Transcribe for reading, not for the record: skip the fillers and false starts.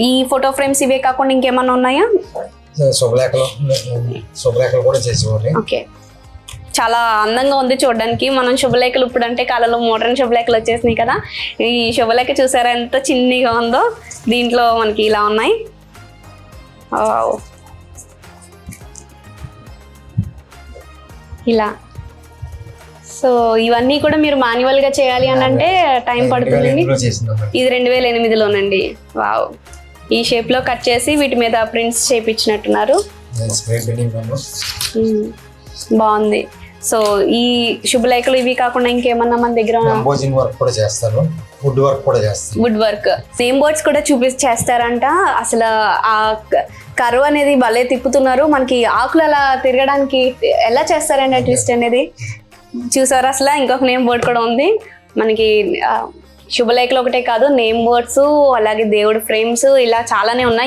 ఈ photo frames ఇవే కాకుండా ఇంకేమన్నా ఉన్నాయా? శుభలేఖలు కూడా చేసేవారు. ఓకే, చాలా అందంగా ఉంది చూడడానికి. మనం శుభలేఖలు ఇప్పుడు అంటే కాలంలో మోడర్న్ శుభలేఖలు వచ్చేసినాయి కదా. ఈ శుభలేఖ చూసారా ఎంత చిన్నగా ఉందో. దీంట్లో మనకి ఇలా ఉన్నాయి. ఇలా. సో ఇవన్నీ కూడా మీరు మాన్యువల్ గా చేయాలి అని అంటే టైం పడుతుందండి. ఇది 2008లోనండి. వావ్, ఈ షేప్ లో కట్ చేసి వీటి మీద ప్రింట్స్ చేయించినట్టున్నారు. బాగుంది. సో ఈ శుభలేఖలు ఇవి కాకుండా ఇంకేమన్నా మన దగ్గర వుడ్ వర్క్ నేమ్ బోర్డ్స్ కూడా చేస్తారంట. అసలు ఆ కర్వ్ అనేది భలే తిప్పుతున్నారు. మనకి ఆకులు అలా తిరగడానికి ఎలా చేస్తారండి ట్విస్ట్ అనేది చూసారా? అసలు ఇంకొక నేమ్ బోర్డ్ కూడా ఉంది మనకి. శుభలేఖలు ఒకటే కాదు, నేమ్ బోర్డ్స్, అలాగే దేవుడు ఫ్రేమ్స్, ఇలా చాలానే ఉన్నాయి.